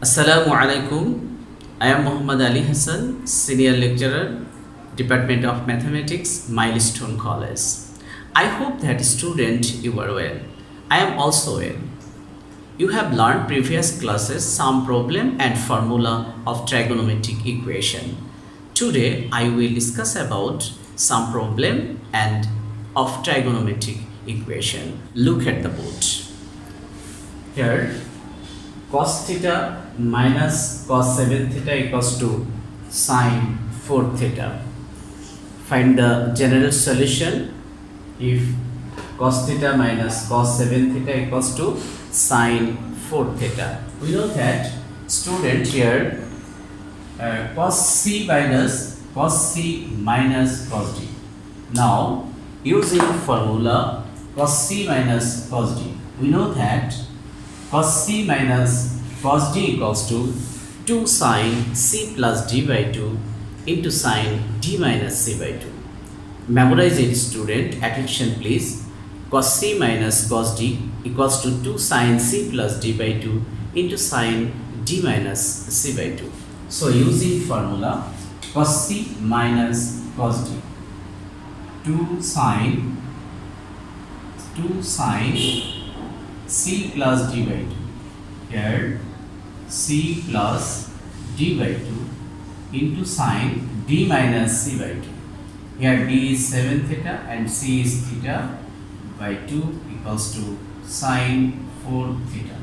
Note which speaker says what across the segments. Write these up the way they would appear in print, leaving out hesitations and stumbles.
Speaker 1: Assalamu alaikum. I am Muhammad Ali Hassan, Senior Lecturer, Department of Mathematics, Milestone College. I hope that student you are well. I am also well. You have learned previous classes some problem and formula of trigonometric equation. Today I will discuss about some problem and of trigonometric equation. Look at the board. Here cos theta minus cos 7 theta equals to sin 4 theta. Find the general solution if cos theta minus cos 7 theta equals to sin 4 theta. We know that student here cos c minus cos d. Now using formula cos c minus cos d, we know that cos c minus cos d equals to 2 sin c plus d by 2 into sin d minus c by 2. Memorize it, student. Attention please. Cos c minus cos d equals to 2 sin c plus d by 2 into sin d minus c by 2. So using formula cos c minus cos d, 2 sin c plus d by 2. Here c plus d by 2 into sin d minus c by 2. Here d is 7 theta and c is theta by 2 equals to sin 4 theta.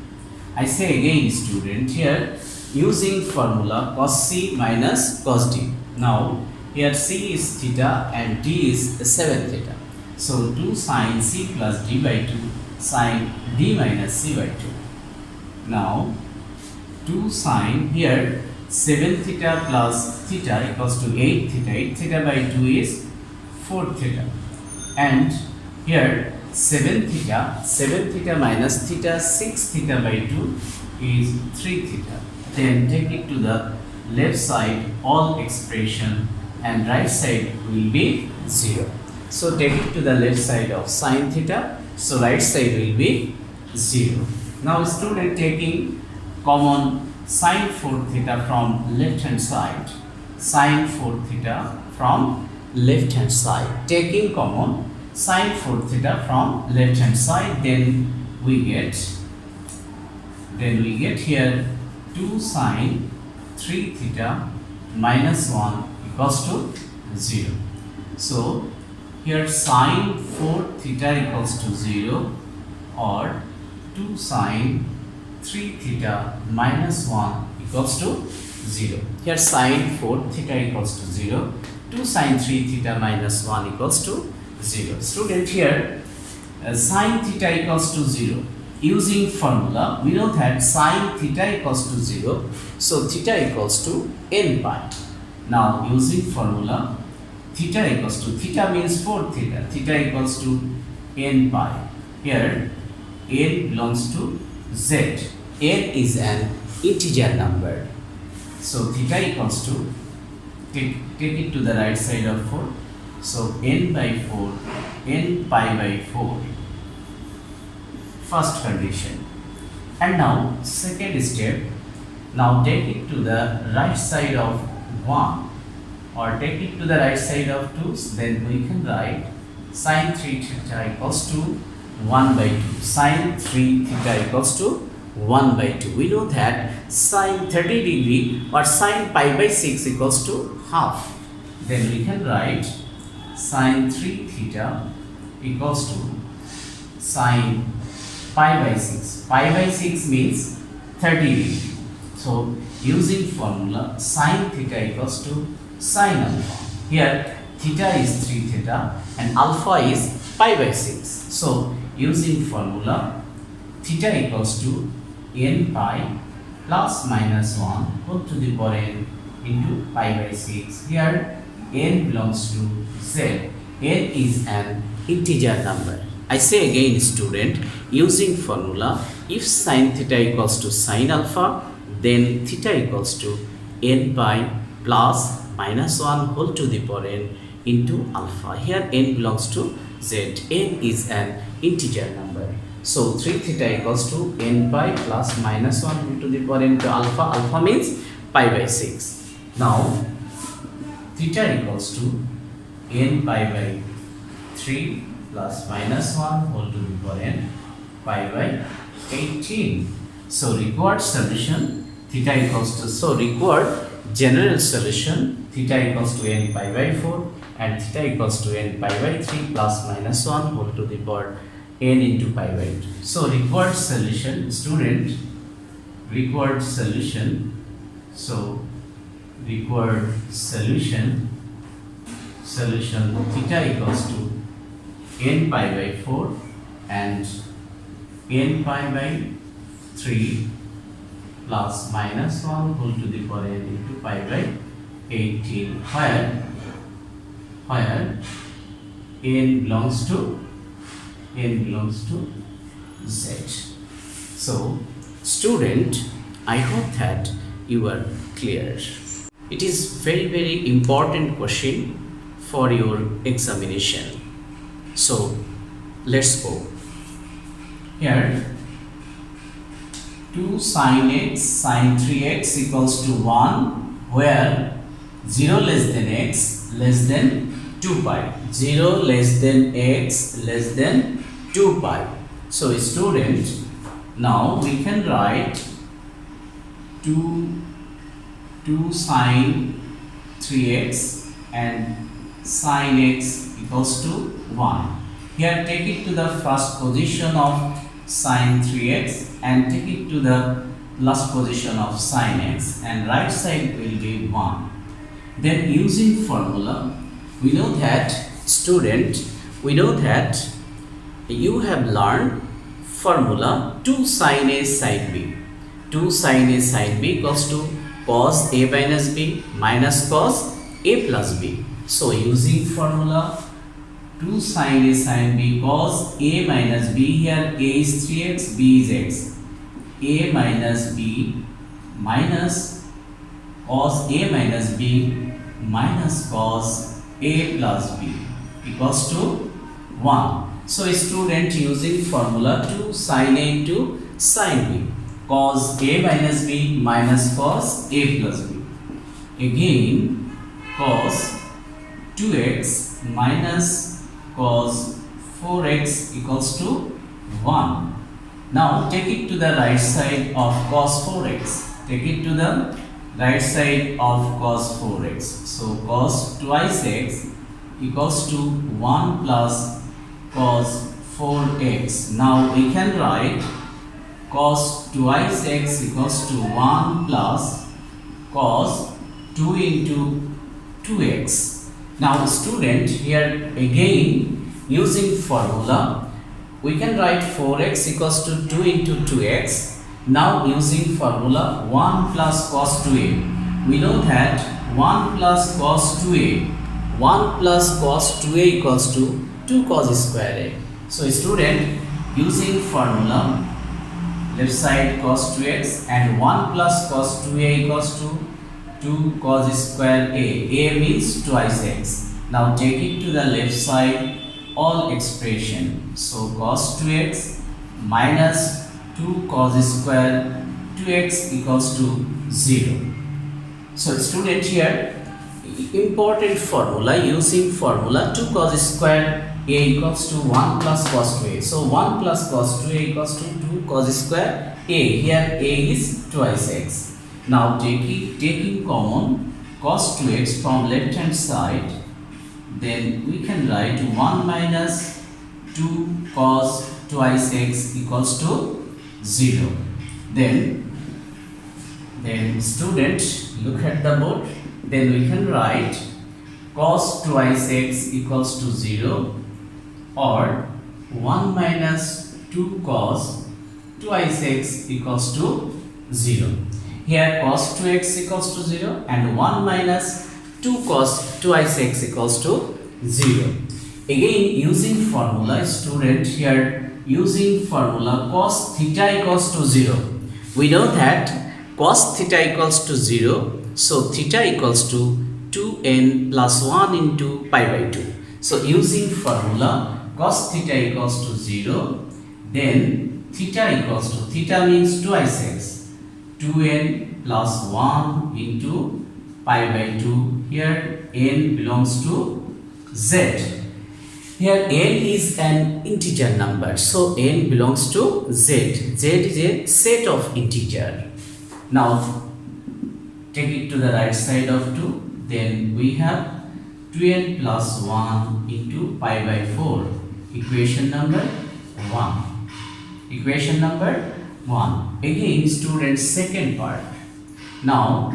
Speaker 1: I say again, student, here using formula cos c minus cos d. Now here c is theta and d is 7 theta. So 2 sin c plus d by 2 sin d minus c by 2. Now 2 sin, here 7 theta plus theta equals to 8 theta. 8 theta by 2 is 4 theta. And here 7 theta minus theta, 6 theta by 2 is 3 theta. Then take it to the left side, all expression, and right side will be 0. So take it to the left side of sin theta, so right side will be 0. Now student, taking common sin 4 theta from left hand side, sin 4 theta from left hand side, taking common sin 4 theta from left hand side, then we get here 2 sin 3 theta minus 1 equals to 0. So here sin 4 theta equals to 0 or 2 sin 3 theta minus 1 equals to 0. Here sin 4 theta equals to 0, 2 sin 3 theta minus 1 equals to 0. Student, here sin theta equals to 0. Using formula, we know that sin theta equals to 0, so theta equals to n pi. Now using formula, theta equals to, theta means 4 theta, theta equals to n pi. Here n belongs to z. N is an integer number. So theta equals to, take it to the right side of 4. So n by 4, n pi by 4. First condition. And now second step. Now take it to the right side of 1 or take it to the right side of 2. Then we can write sin 3 theta equals to 1 by 2. Sin 3 theta equals to 1 by 2. We know that sin 30 degree or sin pi by 6 equals to half. Then we can write sin 3 theta equals to sin pi by 6. Pi by 6 means 30 degree. So using formula sin theta equals to sin alpha. Here theta is 3 theta and alpha is pi by 6. So using formula theta equals to n pi plus minus 1 whole to the power n into pi by 6. Here n belongs to z. N is an integer number. I say again, student, using formula, if sin theta equals to sin alpha, then theta equals to n pi plus minus 1 whole to the power n into alpha. Here n belongs to z. N is an integer number. So 3 theta equals to n pi plus minus 1 to the power n to alpha. Alpha means pi by 6. Now theta equals to n pi by 3 plus minus 1 whole to the power n pi by 18. So required solution theta equals to, so required general solution theta equals to n pi by 4 and theta equals to n pi by 3 plus minus 1 whole to the power n into pi by 2. So required solution, student, required solution, so required solution theta equals to n pi by 4 and n pi by 3 plus minus 1 whole to the power n into pi by 18, where n belongs to z. So student, I hope that you are clear. It is very important question for your examination. So let's go. Here 2 sin x sin 3x equals to 1, where 0 less than x less than 2 pi. 0 less than x less than 2 pi. So student, now we can write 2 sin 3x and sin x equals to 1. Here take it to the first position of sin 3x and take it to the last position of sin x, and right side will be 1. Then using formula, we know that, student, we know that you have learned formula 2 sin a sin b. 2 sin a sin b equals to cos a minus b minus cos a plus b. So using formula 2 sin a sin b cos a minus b, here a is 3x, b is x. A minus b minus cos a minus b minus cos a plus b equals to 1. So student, using formula 2 sin a into sin b, cos a minus b minus cos a plus b. Again cos 2x minus cos 4x equals to 1. Now take it to the right side of cos 4x. Take it to the right side of cos 4x. So cos twice x equals to 1 plus cos 4x. Now we can write cos twice x equals to 1 plus cos 2 into 2x. Now student, here again using formula we can write 4x equals to 2 into 2x. Now using formula 1 plus cos 2a, we know that 1 plus cos 2a, 1 plus cos 2a equals to 2 cos square a. So student, using formula left side cos 2x and 1 plus cos 2a equals to 2 cos square a. A means twice x. Now take it to the left side all expression. So cos 2x minus 2 cos square 2x equals to 0. So student, here important formula, using formula 2 cos square a equals to 1 plus cos 2a. So 1 plus cos 2a equals to 2 cos square a. Here a is twice x. Now taking common cos 2x from left hand side, then we can write 1 minus 2 cos twice x equals to 0. Then student, look at the board. Then we can write cos twice x equals to 0, or 1 minus 2 cos twice x equals to 0. Here cos 2x equals to 0 and 1 minus 2 cos twice x equals to 0. Again using formula, student, here using formula cos theta equals to 0. We know that cos theta equals to 0. So theta equals to 2n plus 1 into pi by 2. So using formula cos theta equals to 0. Then theta equals to, theta means twice x, 2n plus 1 into pi by 2. Here n belongs to z. Here n is an integer number, so n belongs to z. Z is a set of integer. Now take it to the right side of 2. Then we have 2n plus 1 into pi by 4. Equation number 1. Equation number 1. Again, students, second part. Now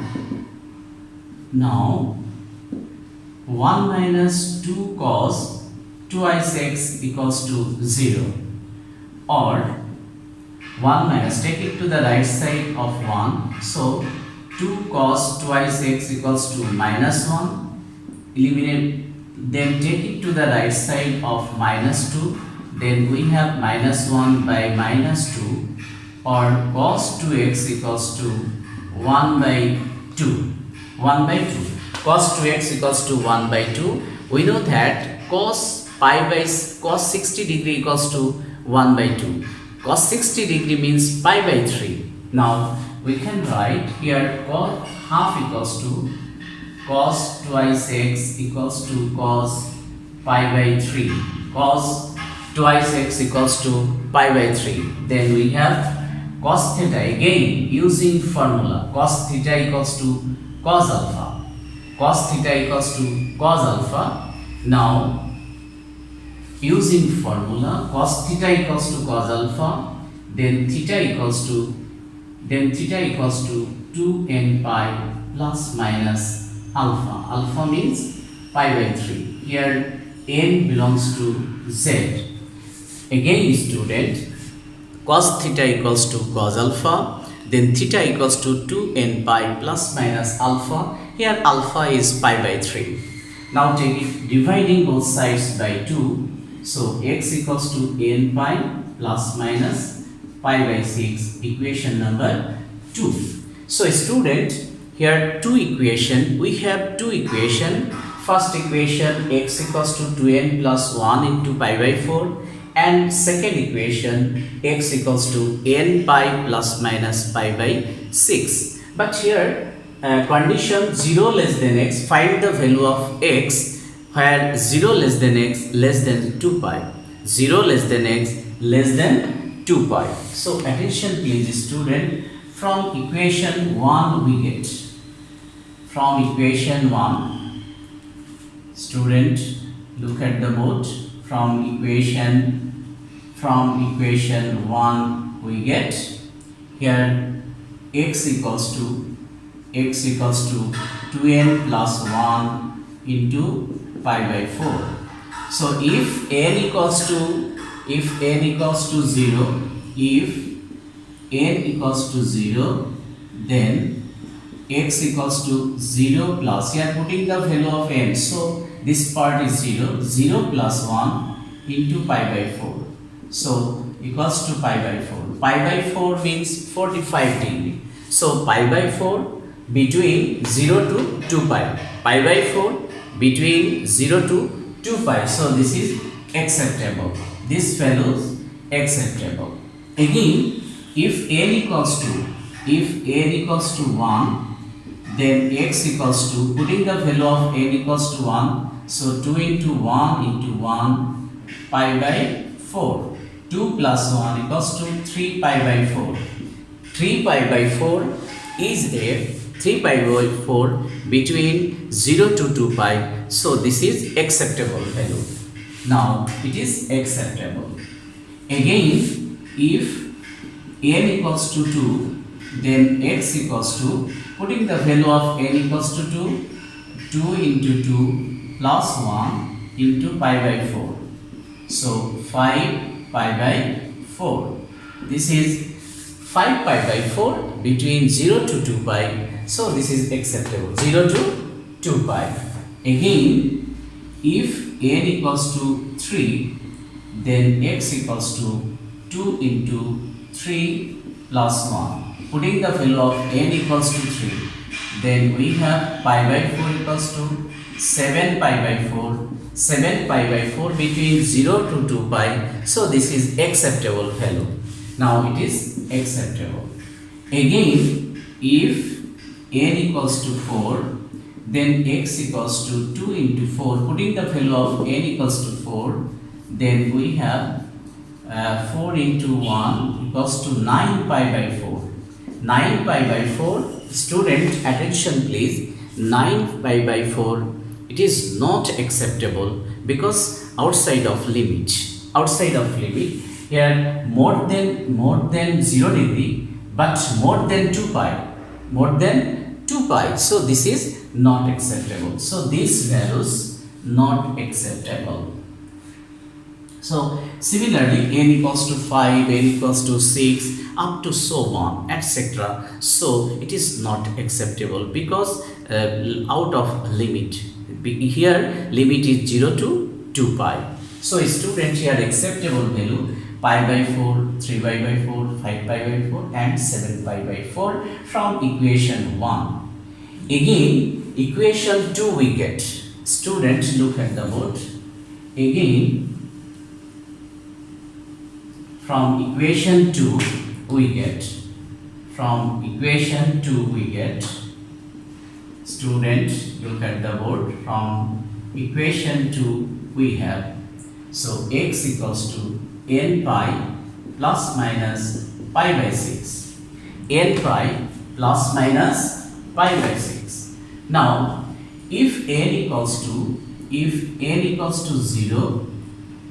Speaker 1: 1 minus 2 cos twice x equals to 0, or 1 minus, take it to the right side of 1, so 2 cos twice x equals to minus 1, eliminate, then take it to the right side of minus 2, then we have minus 1 by minus 2, or cos 2x equals to 1 by 2, 1 by 2, cos 2x equals to 1 by 2. We know that cos 60 degree equals to 1 by 2. Cos 60 degree means pi by 3. Now we can write here cos half equals to cos twice x equals to cos pi by 3. Cos twice x equals to pi by 3. Then we have cos theta, again using formula cos theta equals to cos alpha. Cos theta equals to cos alpha. Now using formula cos theta equals to cos alpha, then theta equals to 2n pi plus minus alpha. Alpha means pi by 3. Here n belongs to z. Again, student, cos theta equals to cos alpha, then theta equals to 2n pi plus minus alpha. Here alpha is pi by 3. Now take it, dividing both sides by 2. So x equals to n pi plus minus pi by 6, equation number 2. So student, here we have two equation. First equation, x equals to 2n plus 1 into pi by 4, and second equation, x equals to n pi plus minus pi by 6. But here condition 0 less than x, find the value of x where 0 less than x less than 2 pi, 0 less than x less than 2 pi. So attention please student, from equation 1 we get, from equation 1, student look at the board, from equation 1 we get here x equals to 2n plus 1 into pi by 4. So if n equals to 0, then x equals to 0 plus, here putting the value of n, so this part is 0 plus 1 into pi by 4, so equals to pi by 4. Pi by 4 means 45 degree, so pi by 4 between 0 to 2 pi, pi by 4 between 0 to 2 pi, so this is acceptable, this value is acceptable. Again, if n equals to 1, then x equals to, putting the value of n equals to 1, so 2 into 1 pi by 4, 2 plus 1 equals to 3 pi by 4. 3 pi by 4 is a 3 pi by 4 between 0 to 2 pi, so this is acceptable value. Now it is acceptable. Again, if n equals to 2, then x equals to, putting the value of n equals to 2 into 2 plus 1 into pi by 4, so 5 pi by 4. This is 5 pi by 4 between 0 to 2 pi, so this is acceptable, 0 to 2 pi. Again, if n equals to 3, then x equals to 2 into 3 plus 1. Putting the value of n equals to 3, then we have pi by 4 equals to 7 pi by 4, 7 pi by 4 between 0 to 2 pi. So this is acceptable value. Now it is acceptable. Again, if n equals to 4, then x equals to 2 into 4. Putting the value of n equals to 4, then we have 4 into 1 equals to 9 pi by 4. 9 pi by 4, student attention please, 9 pi by 4, it is not acceptable because outside of limit. Outside of limit, here more than 0 degree, but more than 2 pi. More than 2 pi. So this is not acceptable. So these values not acceptable. So similarly, n equals to 5, n equals to 6, up to so on, etc. So it is not acceptable because out of limit. Here limit is 0 to 2 pi. So student here acceptable value pi by 4, 3 pi by 4, 5 pi by 4 and 7 pi by 4 from equation 1. Again equation 2 we get. Student look at the board. Again from equation 2 we get. From equation 2 we get. Student look at the board. From equation 2 we have. So x equals to n pi plus minus pi by 6. N pi plus minus pi by 6. Now if n equals to 0,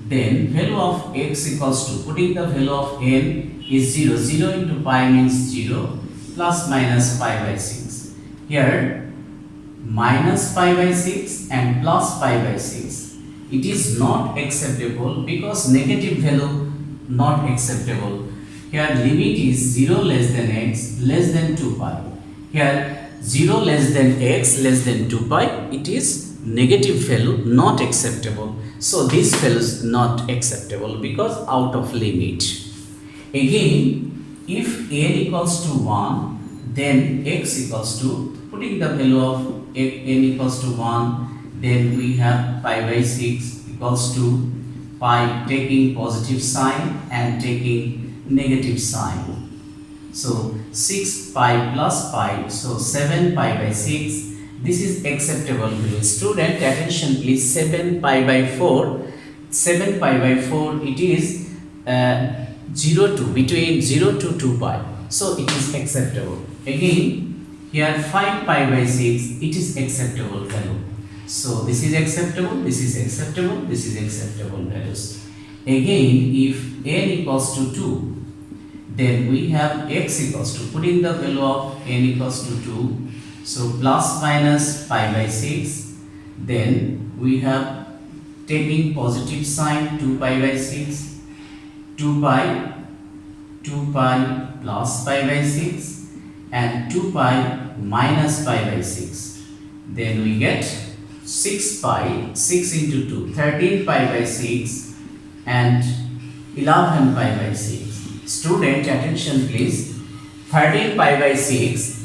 Speaker 1: then value of x equals to, putting the value of n is 0. 0 into pi means 0 plus minus pi by 6. Here minus pi by 6 and plus pi by 6. It is not acceptable because negative value not acceptable. Here limit is 0 less than x less than 2 pi. Here 0 less than x less than 2 pi, it is negative value not acceptable. So this value is not acceptable because out of limit. Again, if n equals to 1, then x equals to, putting the value of n equals to 1, then we have pi by 6 equals to pi taking positive sign and taking negative sign. So 6 pi plus pi, so 7 pi by 6. This is acceptable value. Student attention please, 7 pi by 4. 7 pi by 4 it is 0 to, between 0 to 2 pi. So it is acceptable. Again here 5 pi by 6, it is acceptable value. So this is acceptable, this is acceptable, this is acceptable values. Again if n equals to 2, then we have x equals to, putting the value of n equals to 2, so plus minus pi by 6, then we have taking positive sign 2 pi by 6, 2 pi plus pi by 6 and 2 pi minus pi by 6. Then we get 6 pi, 6 into 2, 13 pi by 6 and 11 pi by 6. Student attention please, 13 pi by 6,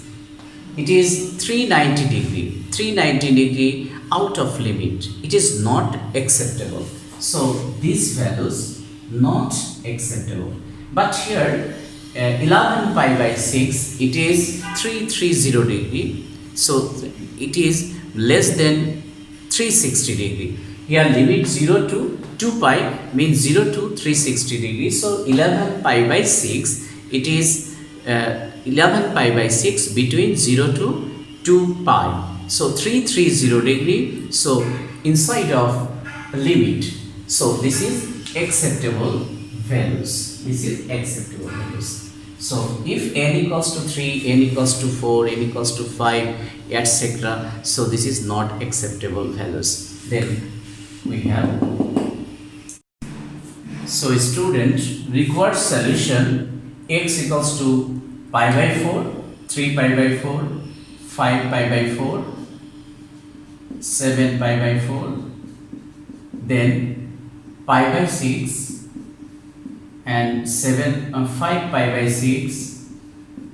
Speaker 1: it is 390 degree. 390 degree out of limit. It is not acceptable. So these values not acceptable. But here 11 pi by 6, it is 330 degree. So it is less than 360 degree. Here limit 0 to 2 pi means 0 to 360 degree. So 11 pi by 6, it is 11 pi by 6 between 0 to 2 pi. So 330 degree. So inside of limit. So this is acceptable values. This is acceptable values. So if n equals to 3, n equals to 4, n equals to 5, etc. So this is not acceptable values. Then we have, so student required solution, x equals to pi by 4, 3 pi by 4, 5 pi by 4, 7 pi by 4, then pi by 6 and 5 pi by 6,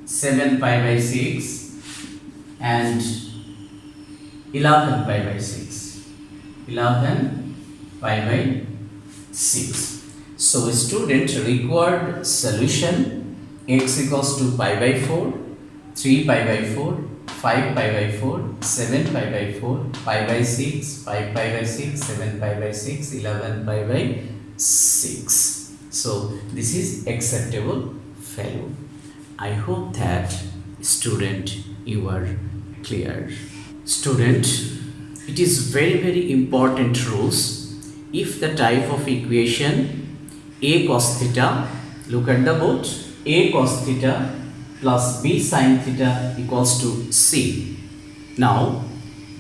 Speaker 1: 7 pi by 6 and 11 pi by 6. 11 pi by 6. So student required solution x equals to pi by 4, 3 pi by 4, 5 pi by 4, 7 pi by 4, pi by 6, 5 pi by 6, 7 pi by 6, 11 pi by 6. So this is acceptable value. I hope that student you are clear. Student, it is very important rules. If the type of equation a cos theta, look at the board, a cos theta plus b sin theta equals to c. Now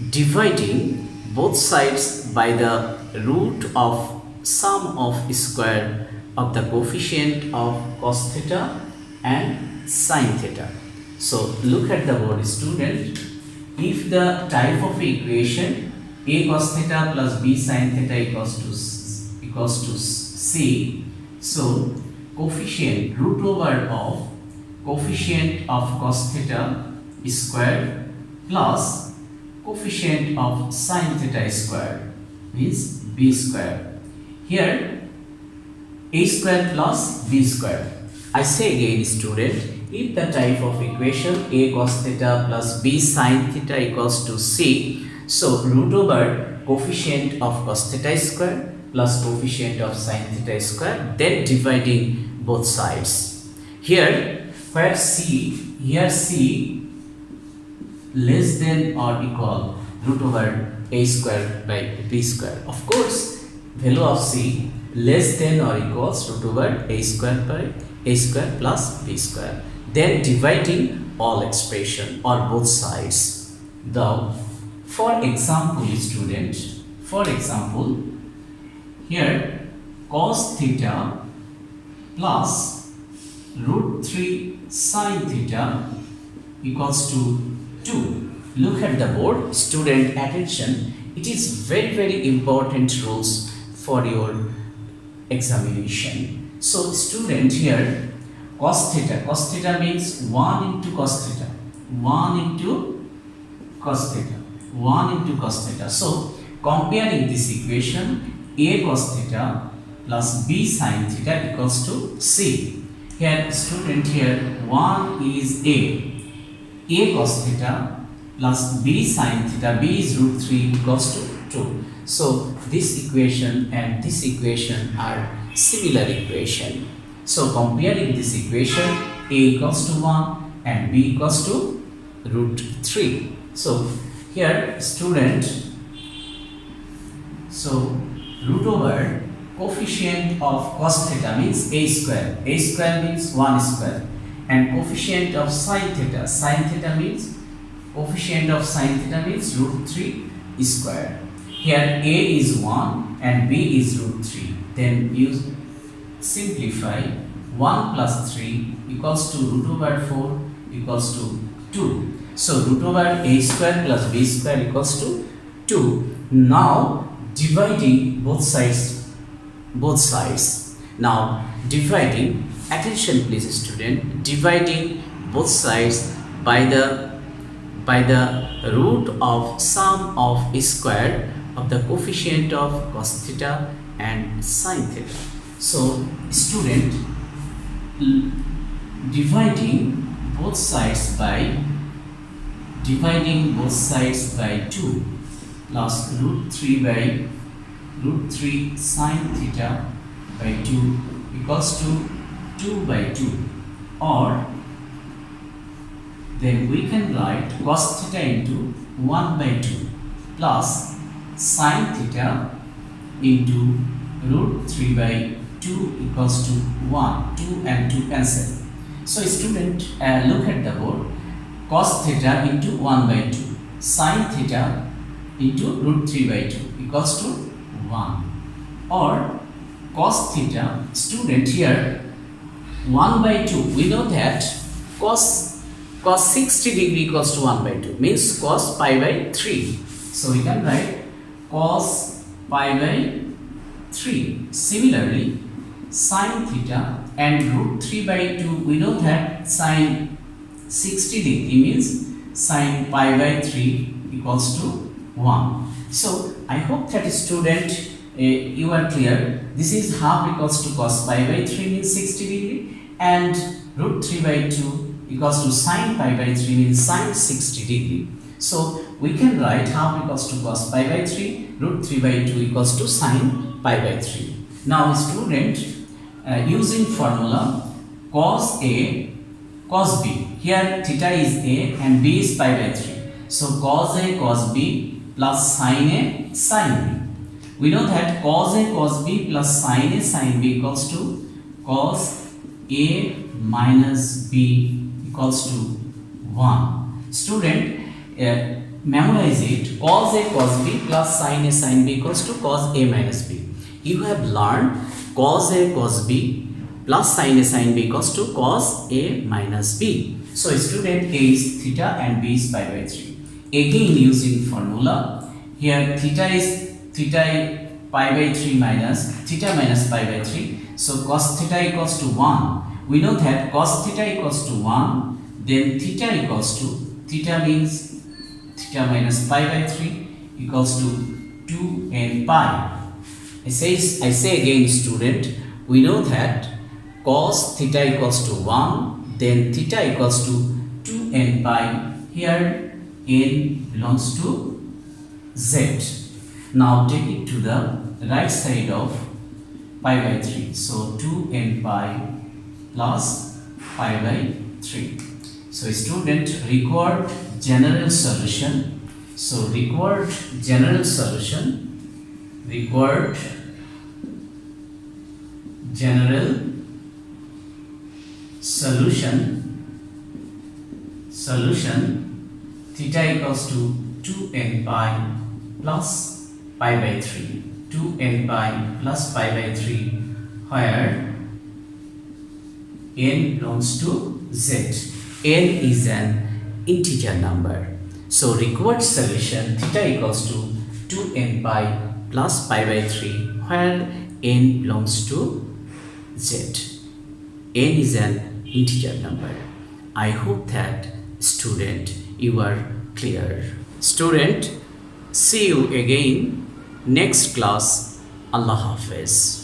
Speaker 1: dividing both sides by the root of sum of square of the coefficient of cos theta and sin theta. So look at the board, student. If the type of equation a cos theta plus b sin theta equals to c, so coefficient root over of coefficient of cos theta square plus coefficient of sin theta square means b square. Here a square plus b square. I say again, student, if the type of equation a cos theta plus b sin theta equals to c, so root over coefficient of cos theta square plus coefficient of sin theta square, then dividing both sides. Here where c less than or equal root over a square by b square. Of course, value of c less than or equals root over a square by a square plus b square. Then dividing all expression or both sides. Now, for example, student, for example, here cos theta plus root 3 sin theta equals to 2. Look at the board, student, attention. It is very important rules for your examination. So student, here cos theta means 1 into cos theta, 1 into cos theta, 1 into cos theta. So comparing this equation, a cos theta plus b sin theta equals to c. Here student, here 1 is a cos theta plus b sin theta, b is root 3 equals to 2. So this equation and this equation are similar equation. So comparing this equation, a equals to 1 and b equals to root 3. So here student, so root over coefficient of cos theta means a square means 1 square, and coefficient of sin theta means coefficient of sin theta means root 3 square. Here a is 1 and b is root 3. Then use simplify, 1 plus 3 equals to root over 4 equals to 2. So root over a square plus b square equals to 2. Now dividing both sides. Now dividing, attention please student, dividing both sides by the root of sum of square of the coefficient of cos theta and sin theta. So student, dividing both sides by 2 plus root 3 sin theta by 2 equals to 2 by 2, or then we can write cos theta into 1 by 2 plus sin theta into root 3 by 2 equals to 1. 2 and 2 cancel. So student, look at the board, cos theta into 1 by 2, sin theta into root 3 by 2 equals to 1, or cos theta, student, here 1 by 2, we know that cos 60 degree equals to 1 by 2 means cos pi by 3. So we can write cos pi by 3. Similarly, sin theta and root 3 by 2, we know that sin 60 degree means sine pi by 3 equals to 1. So I hope that student you are clear. This is half equals to cos pi by 3 means 60 degree, and root 3 by 2 equals to sine pi by 3 means sine 60 degree. So we can write half equals to cos pi by 3, root 3 by 2 equals to sine pi by 3. Now student, using formula cos A, cos B. Here theta is A and B is pi by 3. So cos A cos B plus sin A sin B. We know that cos A cos B plus sin A sin B equals to cos A minus B equals to 1. Student, memorize it. Cos A cos B plus sin A sin B equals to cos A minus B. You have learned cos A cos B plus sin A sin B equals to cos A minus B. So student, A is theta and B is pi by 3. Again using formula, here theta is pi by 3 minus theta minus pi by 3. So cos theta equals to 1. We know that cos theta equals to 1, then theta equals to, theta means theta minus pi by 3 equals to 2 n pi. I say again student, we know that cos theta equals to 1, then theta equals to 2 n pi. Here n belongs to z. Now take it to the right side of pi by 3. So 2 n pi plus pi by 3. So student, required general solution. So required general solution, required general solution theta equals to 2 n pi plus pi by 3. 2 n pi plus pi by 3, where n belongs to z. N is an integer number. So required solution theta equals to 2 n pi plus pi by 3, where n belongs to z. N is an integer number. I hope that student you are clear. Student, see you again next class. Allah Hafiz.